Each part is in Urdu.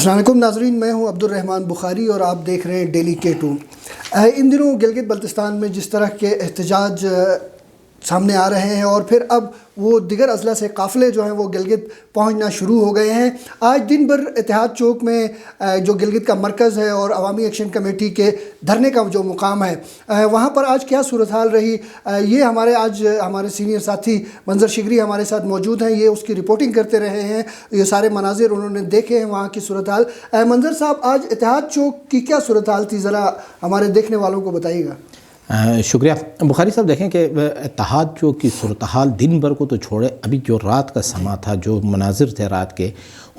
السلام علیکم ناظرین، میں ہوں عبد الرحمن بخاری اور آپ دیکھ رہے ہیں ڈیلی K2۔ ان دنوں گلگت بلتستان میں جس طرح کے احتجاج سامنے آ رہے ہیں اور پھر اب وہ دیگر اضلاع سے قافلے جو ہیں وہ گلگت پہنچنا شروع ہو گئے ہیں۔ آج دن بھر اتحاد چوک میں جو گلگت کا مرکز ہے اور عوامی ایکشن کمیٹی کے دھرنے کا جو مقام ہے وہاں پر آج کیا صورتحال رہی، یہ ہمارے سینئر ساتھی منظر شگری ہمارے ساتھ موجود ہیں، یہ اس کی رپورٹنگ کرتے رہے ہیں، یہ سارے مناظر انہوں نے دیکھے ہیں وہاں کی صورتحال۔ منظر صاحب، آج اتحاد چوک کی کیا صورتحال تھی، ذرا ہمارے دیکھنے والوں کو بتائیے گا۔ شکریہ بخاری صاحب۔ دیکھیں کہ اتحاد چوک کی صورتحال دن بھر کو تو چھوڑے، ابھی جو رات کا سما تھا، جو مناظر تھے رات کے،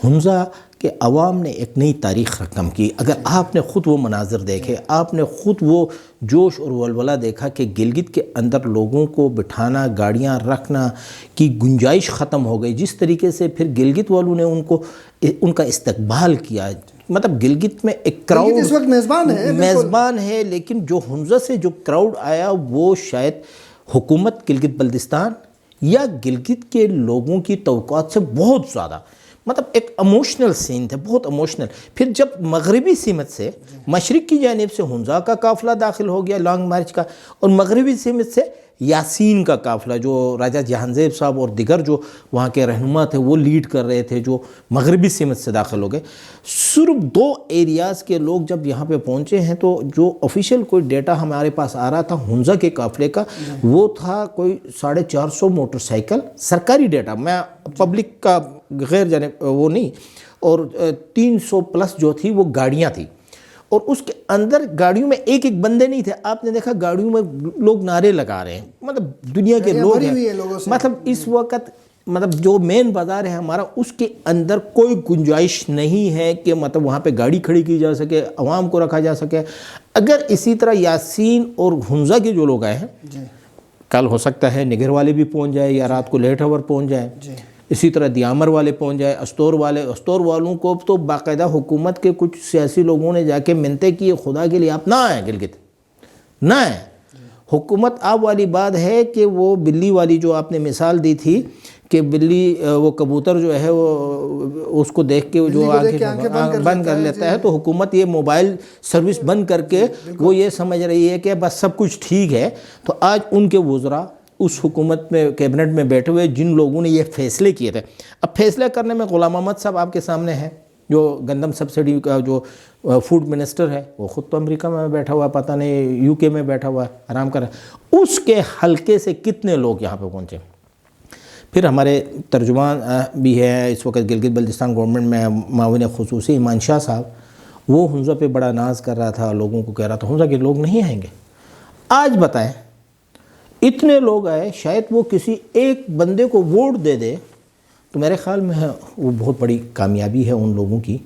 حمزہ کے عوام نے ایک نئی تاریخ رقم کی۔ اگر آپ نے خود وہ مناظر دیکھے، آپ نے خود وہ جوش اور ولولہ دیکھا کہ گلگت کے اندر لوگوں کو بٹھانا، گاڑیاں رکھنا کی گنجائش ختم ہو گئی، جس طریقے سے پھر گلگت والوں نے ان کا استقبال کیا، مطلب گلگت میں ایک کراؤڈ اس وقت میزبان ہے، لیکن جو حمزہ سے جو کراؤڈ آیا وہ شاید حکومت گلگت بلتستان یا گلگت کے لوگوں کی توقعات سے بہت زیادہ، مطلب ایک ایموشنل سین تھا، بہت ایموشنل۔ پھر جب مغربی سمت سے مشرق کی جانب سے حمزہ کا قافلہ داخل ہو گیا لانگ مارچ کا، اور مغربی سمت سے یاسین کا قافلہ جو راجہ جہان زیب صاحب اور دیگر جو وہاں کے رہنما تھے وہ لیڈ کر رہے تھے، جو مغربی سمت سے داخل ہو گئے۔ صرف 2 ایریاز کے لوگ جب یہاں پہ پہنچے ہیں تو جو آفیشیل کوئی ڈیٹا ہمارے پاس آ رہا تھا حمزہ کے قافلے کا، وہ تھا کوئی 450 موٹر سائیکل، سرکاری ڈیٹا، میں پبلک کا غیر جانب وہ نہیں، اور 300 پلس جو تھی وہ گاڑیاں تھیں، اور اس کے اندر گاڑیوں میں ایک بندے نہیں تھے۔ آپ نے دیکھا گاڑیوں میں لوگ نعرے لگا رہے ہیں، مطلب دنیا کے لوگ ہیں، مطلب اس وقت مطلب جو مین بازار ہے ہمارا، اس کے اندر کوئی گنجائش نہیں ہے کہ مطلب وہاں پہ گاڑی کھڑی کی جا سکے، عوام کو رکھا جا سکے۔ اگر اسی طرح یاسین اور حمزہ کے جو لوگ آئے ہیں، کل ہو سکتا ہے نگر والے بھی پہنچ جائے یا رات کو لیٹ آور پہنچ جائے، اسی طرح دیامر والے پہنچ جائے، استور والوں کو تو باقاعدہ حکومت کے کچھ سیاسی لوگوں نے جا کے منتیں کی، خدا کے لیے آپ نہ آئیں گلگت، نہ آئیں۔ حکومت آپ والی بات ہے کہ وہ بلی والی جو آپ نے مثال دی تھی کہ بلی وہ کبوتر جو ہے وہ اس کو دیکھ کے جو آنکھیں بند کر لیتا ہے، تو حکومت یہ موبائل سروس بند کر کے وہ یہ سمجھ رہی ہے کہ بس سب کچھ ٹھیک ہے۔ تو آج ان کے وزراء اس حکومت میں کیبنٹ میں بیٹھے ہوئے جن لوگوں نے یہ فیصلے کیے تھے، اب فیصلہ کرنے میں غلام محمد صاحب آپ کے سامنے ہیں، جو گندم سبسڈی کا جو فوڈ منسٹر ہے، وہ خود تو امریکہ میں بیٹھا ہوا، پتہ نہیں UK میں بیٹھا ہوا آرام کر رہا ہے، اس کے حلقے سے کتنے لوگ یہاں پہ پہنچے۔ پھر ہمارے ترجمان بھی ہے اس وقت گلگت بلتستان گورنمنٹ میں، معاون خصوصی ایمان شاہ صاحب، وہ حمزہ پہ بڑا ناز کر رہا تھا، لوگوں کو کہہ رہا تھا حمزہ کے لوگ نہیں آئیں گے۔ آج بتائیں، اتنے لوگ آئے، شاید وہ کسی ایک بندے کو ووٹ دے دے تو میرے خیال میں وہ بہت بڑی کامیابی ہے ان لوگوں کی،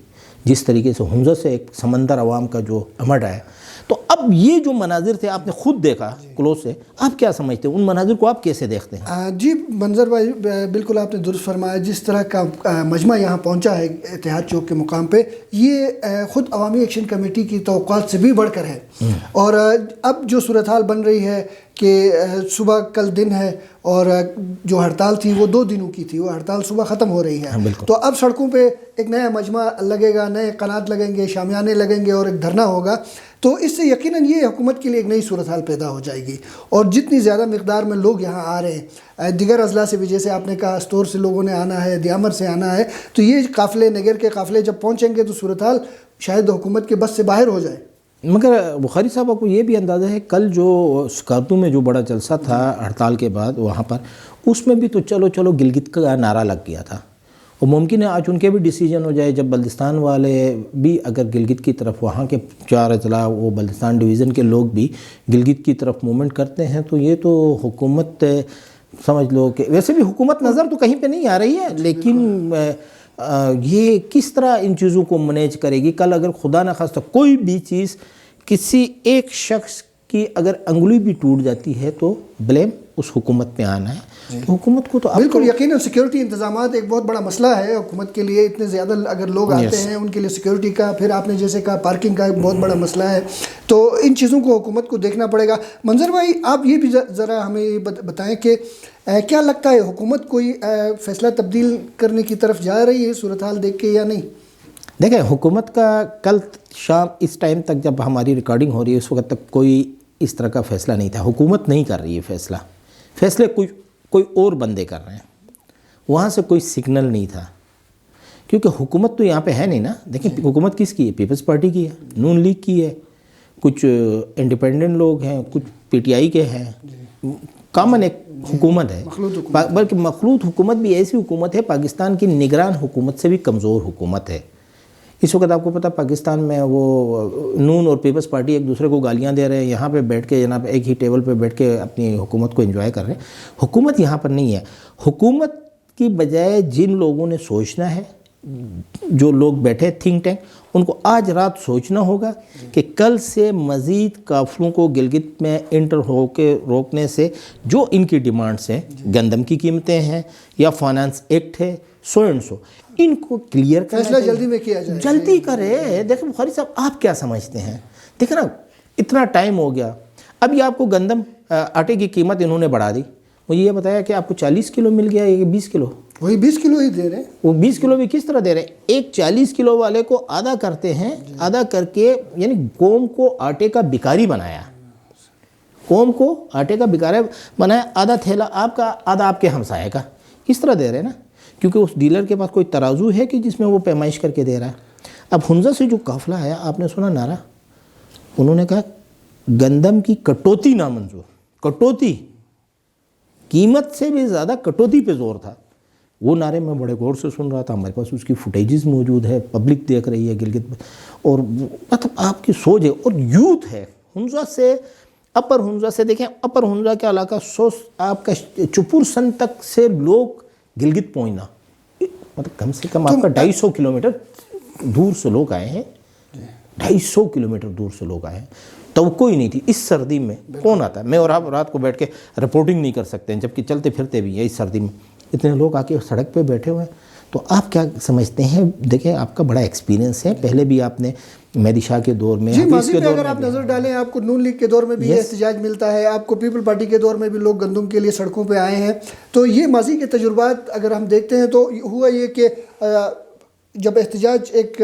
جس طریقے سے حمزہ سے ایک سمندر عوام کا جو امڈ آیا۔ تو اب یہ جو مناظر تھے آپ نے خود دیکھا کلوز سے، آپ کیا سمجھتے ہیں ان مناظر کو، آپ کیسے دیکھتے ہیں؟ جی منظر بھائی، بالکل آپ نے درست فرمایا، جس طرح کا مجمع یہاں پہنچا ہے اتحاد چوک کے مقام پہ، یہ خود عوامی ایکشن کمیٹی کی توقعات سے بھی بڑھ کر ہے، اور اب جو صورتحال بن رہی ہے کہ صبح کل دن ہے اور جو ہڑتال تھی وہ 2 دنوں کی تھی، وہ ہڑتال صبح ختم ہو رہی ہے، تو اب سڑکوں پہ ایک نیا مجمع لگے گا، نئے قنات لگیں گے، شامیانے لگیں گے اور ایک دھرنا ہوگا، تو اس سے یقیناً یہ حکومت کے لیے ایک نئی صورتحال پیدا ہو جائے گی۔ اور جتنی زیادہ مقدار میں لوگ یہاں آ رہے ہیں، دیگر اضلاع سے بھی، جیسے آپ نے کہا استور سے لوگوں نے آنا ہے، دیامر سے آنا ہے، تو یہ قافلے، نگر کے قافلے جب پہنچیں گے تو صورتحال شاید حکومت کے بس سے باہر ہو جائے۔ مگر بخاری صاحب آپ کو یہ بھی اندازہ ہے کل جو سکارتو میں جو بڑا جلسہ تھا ہڑتال کے بعد وہاں پر، اس میں بھی تو چلو چلو گلگت کا نعرہ لگ گیا تھا، اور ممکن ہے آج ان کے بھی ڈیسیجن ہو جائے، جب بلتستان والے بھی اگر گلگت کی طرف، وہاں کے 4 اضلاع وہ بلتستان ڈویژن کے لوگ بھی گلگت کی طرف موومنٹ کرتے ہیں، تو یہ تو حکومت سمجھ لو کہ ویسے بھی حکومت نظر تو کہیں پہ نہیں آ رہی ہے، لیکن یہ کس طرح ان چیزوں کو مینیج کرے گی۔ کل اگر خدا نخواستہ کوئی بھی چیز کسی ایک شخص کی اگر انگلی بھی ٹوٹ جاتی ہے تو بلیم اس حکومت پہ آنا ہے، تو حکومت کو تو بالکل یقیناً سیکیورٹی انتظامات ایک بہت بڑا مسئلہ ہے حکومت کے لیے، اتنے زیادہ اگر لوگ آتے ہیں ان کے لیے سیکیورٹی کا، پھر آپ نے جیسے کہا پارکنگ کا ایک بہت بڑا مسئلہ ہے، تو ان چیزوں کو حکومت کو دیکھنا پڑے گا۔ منظر بھائی، آپ یہ بھی ذرا ہمیں بتائیں کہ کیا لگتا ہے حکومت کوئی فیصلہ تبدیل کرنے کی طرف جا رہی ہے صورتحال دیکھ کے یا نہیں؟ دیکھیں حکومت کا کل شام اس ٹائم تک جب ہماری ریکارڈنگ ہو رہی ہے اس وقت تک کوئی اس طرح کا فیصلہ نہیں تھا. حکومت نہیں کر رہی ہے فیصلے کوئی اور بندے کر رہے ہیں. وہاں سے کوئی سگنل نہیں تھا کیونکہ حکومت تو یہاں پہ ہے نہیں نا. دیکھیں حکومت کس کی ہے؟ پیپلز پارٹی کی ہے, نون لیگ کی ہے, کچھ انڈیپینڈنٹ لوگ ہیں, کچھ پی ٹی آئی کے ہیں. کامن ایک حکومت ہے, بلکہ مخلوط حکومت بھی ایسی حکومت ہے پاکستان کی نگران حکومت سے بھی کمزور حکومت ہے. اس وقت آپ کو پتہ پاکستان میں وہ نون اور پیپلز پارٹی ایک دوسرے کو گالیاں دے رہے ہیں, یہاں پہ بیٹھ کے جناب ایک ہی ٹیبل پہ بیٹھ کے اپنی حکومت کو انجوائے کر رہے ہیں. حکومت یہاں پر نہیں ہے. حکومت کی بجائے جن لوگوں نے سوچنا ہے, جو لوگ بیٹھے تھنک ٹینک, ان کو آج رات سوچنا ہوگا کہ کل سے مزید کافروں کو گلگت میں انٹر ہو کے روکنے سے جو ان کی ڈیمانڈز ہیں, گندم کی قیمتیں ہیں یا فائنانس ایکٹ ہے, سو اینڈ سو, ان کو کلیئر کرنا فیصلہ جلدی میں کیا جائے, جلدی کرے. دیکھیں بخاری صاحب آپ کیا سمجھتے ہیں؟ دیکھیں نا اتنا ٹائم ہو گیا, اب یہ آپ کو گندم آٹے کی قیمت انہوں نے بڑھا دی. مجھے یہ بتایا کہ آپ کو 40 کلو مل گیا یا 20 کلو؟ وہی 20 کلو ہی دے رہے ہیں. وہ 20 کلو بھی کس طرح دے رہے ہیں؟ ایک 40 کلو والے کو آدھا کرتے ہیں, آدھا کر کے یعنی قوم کو آٹے کا بھکاری بنایا. قوم کو آٹے کا بھکاری بنایا, آدھا تھیلا آپ کا, آدھا آپ کے ہمسائے کا. کس طرح دے رہے ہیں نا, کیونکہ اس ڈیلر کے پاس کوئی ترازو ہے کہ جس میں وہ پیمائش کر کے دے رہا ہے. اب حمزہ سے جو قافلہ آیا, آپ نے سنا نعرہ, انہوں نے کہا گندم کی کٹوتی نامنظور. کٹوتی, قیمت سے بھی زیادہ کٹوتی پہ زور تھا. وہ نعرے میں بڑے غور سے سن رہا تھا, ہمارے پاس اس کی فوٹیجز موجود ہے, پبلک دیکھ رہی ہے گلگت میں. اور مطلب آپ کی سوچ ہے, اور یوتھ ہے. حمزہ سے اپر حمزہ سے دیکھیں, اپر حمزہ کا علاقہ آپ کا چپور سن تک سے لوگ گلگت پہنچنا, مطلب کم سے کم آپ کا 250 کلومیٹر دور سے لوگ آئے ہیں. 250 کلومیٹر دور سے لوگ آئے ہیں. توقع ہی نہیں تھی. اس سردی میں کون آتا ہے؟ میں اور آپ رات کو بیٹھ کے رپورٹنگ نہیں کر سکتے ہیں, جبکہ چلتے پھرتے بھی ہیں. اس سردی میں اتنے لوگ آ کے سڑک پہ بیٹھے ہوئے ہیں. تو آپ کیا سمجھتے ہیں؟ دیکھیں آپ کا بڑا ایکسپیرینس ہے, پہلے بھی آپ نے مہدی شاہ کے دور میں, ماضی پہ اگر آپ نظر ڈالیں, آپ کو نون لیگ کے دور میں بھی یہ احتجاج ملتا ہے, آپ کو پیپل پارٹی کے دور میں بھی لوگ گندم کے لیے سڑکوں پہ آئے ہیں. تو یہ ماضی کے تجربات اگر ہم دیکھتے ہیں تو ہوا یہ کہ جب احتجاج ایک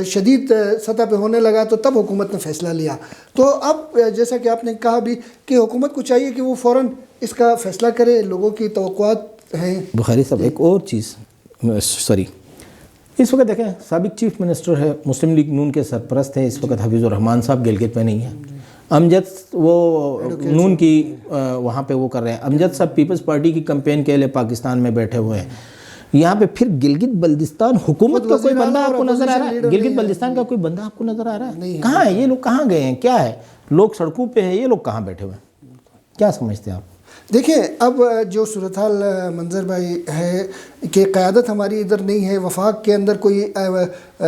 شدید سطح پہ ہونے لگا تو تب حکومت نے فیصلہ لیا. تو اب جیسا کہ آپ نے کہا بھی کہ حکومت کو چاہیے کہ وہ فوراً اس کا فیصلہ کرے, لوگوں کی توقعات ہیں. بخاری صاحب ایک اور چیز, سوری, اس وقت دیکھیں سابق چیف منسٹر ہے, مسلم لیگ نون کے سرپرست ہیں اس وقت, حفیظ الرحمان صاحب گلگت میں نہیں ہیں. امجد وہ نون کی وہاں پہ وہ کر رہے ہیں. امجد صاحب پیپلز پارٹی کی کمپین کے لیے پاکستان میں بیٹھے ہوئے ہیں. یہاں پہ پھر گلگت بلتستان حکومت کا کوئی بندہ آپ کو نظر آ رہا ہے؟ گلگت بلتستان کا کوئی بندہ آپ کو نظر آ رہا ہے؟ کہاں ہے یہ لوگ؟ کہاں گئے ہیں؟ کیا ہے؟ لوگ سڑکوں پہ ہیں, یہ لوگ کہاں بیٹھے ہوئے ہیں؟ کیا سمجھتے ہیں آپ؟ دیکھیں اب جو صورتحال منظر بھائی ہے کہ قیادت ہماری ادھر نہیں ہے, وفاق کے اندر کوئی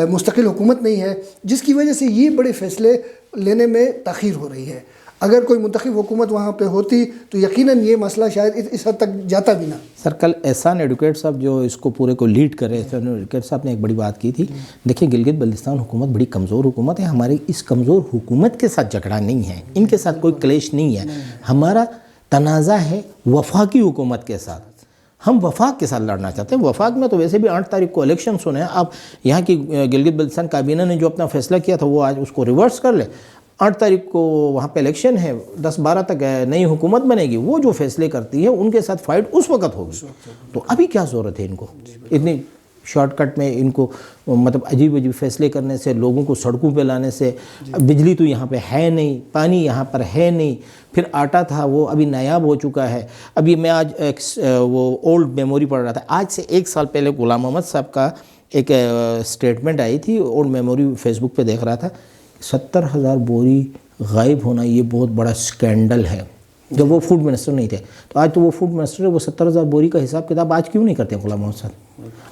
مستقل حکومت نہیں ہے, جس کی وجہ سے یہ بڑے فیصلے لینے میں تاخیر ہو رہی ہے. اگر کوئی منتخب حکومت وہاں پہ ہوتی تو یقیناً یہ مسئلہ شاید اس حد تک جاتا بھی نہ. سر کل احسان ایڈوکیٹ صاحب جو اس کو پورے کو لیڈ کر رہے تھے, ایڈوکیٹ صاحب نے ایک بڑی بات کی تھی. دیکھیں گلگت بلتستان حکومت بڑی کمزور حکومت ہے. ہماری اس کمزور حکومت کے ساتھ جھگڑا نہیں ہے, ان کے ساتھ کوئی کلیش نہیں ہے. ہمارا تنازع ہے وفاقی حکومت کے ساتھ. ہم وفاق کے ساتھ لڑنا چاہتے ہیں. وفاق میں تو ویسے بھی 8 تاریخ کو الیکشنز ہونے ہیں. آپ یہاں کی گلگت بلتستان کابینہ نے جو اپنا فیصلہ کیا تھا وہ آج اس کو ریورس کر لے. 8 تاریخ کو وہاں پہ الیکشن ہے, 10-12 تک نئی حکومت بنے گی. وہ جو فیصلے کرتی ہے ان کے ساتھ فائٹ اس وقت ہوگی. تو ابھی کیا ضرورت ہے ان کو اتنی شارٹ کٹ میں ان کو مطلب عجیب عجیب فیصلے کرنے سے, لوگوں کو سڑکوں پہ لانے سے. بجلی تو یہاں پہ ہے نہیں, پانی یہاں پر ہے نہیں, پھر آٹا تھا وہ ابھی نایاب ہو چکا ہے. ابھی میں آج ایک وہ اولڈ میموری پڑھ رہا تھا, آج سے 1 سال پہلے غلام محمد صاحب کا ایک سٹیٹمنٹ آئی تھی, اولڈ میموری فیس بک پہ دیکھ رہا تھا. 70,000 بوری غائب ہونا یہ بہت بڑا سکینڈل ہے. جب وہ فوڈ منسٹر نہیں تھے, تو آج تو وہ فوڈ منسٹر ہے, وہ 70,000 بوری کا حساب کتاب آج کیوں نہیں کرتے غلام محمد صاحب؟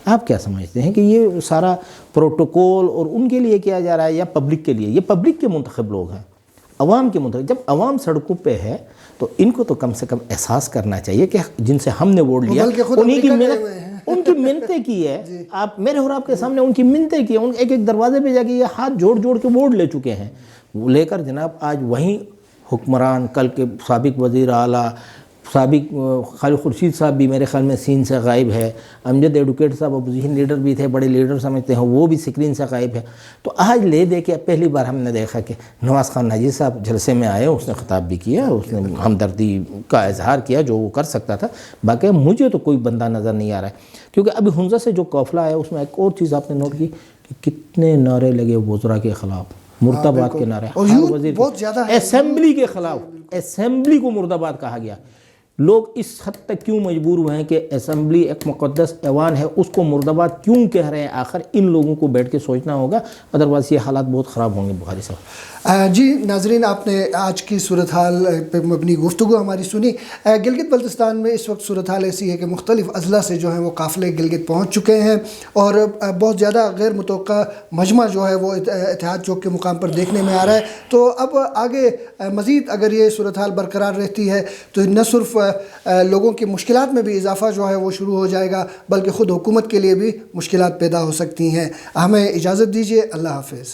آپ کیا سمجھتے ہیں کہ یہ سارا پروٹوکول اور ان کے لیے کیا جا رہا ہے یا پبلک کے لیے؟ یہ پبلک کے منتخب لوگ ہیں, عوام کے منتخب. جب عوام سڑکوں پہ ہے تو ان کو تو کم سے کم احساس کرنا چاہیے کہ جن سے ہم نے ووٹ لیا ان کی منتیں کی ہے. آپ میرے اور آپ کے سامنے ان کی منتیں کی ہیں. ایک ایک دروازے پہ جا کے یہ ہاتھ جوڑ جوڑ کے ووٹ لے چکے ہیں. وہ لے کر جناب آج وہیں حکمران, کل کے سابق وزیر اعلیٰ, سابق خالد خورشید صاحب بھی میرے خیال میں سین سے غائب ہے، امجد ایڈوکیٹ صاحب اپوزیشن لیڈر بھی تھے، بڑے لیڈر سمجھتے ہیں، وہ بھی سکرین سے غائب ہے۔ تو آج لے دے کے پہلی بار ہم نے دیکھا کہ نواز خان ناجی صاحب جلسے میں آئے، اس نے خطاب بھی کیا، اس نے ہمدردی کا اظہار کیا جو وہ کر سکتا تھا۔ باقی مجھے تو کوئی بندہ نظر نہیں آ رہا ہے، کیونکہ ابھی حنزہ سے جو قافلہ آیا اس میں ایک اور چیز آپ نے نوٹ کی کہ کتنے نعرے لگے وزراء کے خلاف، مردباد کے نعرے، اور ہر وزیر بہت زیادہ ہے، اسمبلی کے خلاف، اسمبلی کو مردباد کہا گیا۔ لوگ اس حد تک کیوں مجبور ہوئے ہیں کہ اسمبلی ایک مقدس ایوان ہے، اس کو مردباد کیوں کہہ رہے ہیں؟ آخر ان لوگوں کو بیٹھ کے سوچنا ہوگا، ادروائز یہ حالات بہت خراب ہوں گے بخاری صاحب۔ جی ناظرین، آپ نے آج کی صورتحال پہ مبنی گفتگو ہماری سنی۔ گلگت بلتستان میں اس وقت صورتحال ایسی ہے کہ مختلف اضلاع سے جو ہیں وہ قافلے گلگت پہنچ چکے ہیں، اور بہت زیادہ غیر متوقع مجمع جو ہے وہ اتحاد چوک کے مقام پر دیکھنے میں آ رہا ہے۔ تو اب آگے مزید اگر یہ صورتحال برقرار رہتی ہے تو نہ صرف لوگوں کی مشکلات میں بھی اضافہ جو ہے وہ شروع ہو جائے گا، بلکہ خود حکومت کے لیے بھی مشکلات پیدا ہو سکتی ہیں۔ ہمیں اجازت دیجیے، اللہ حافظ۔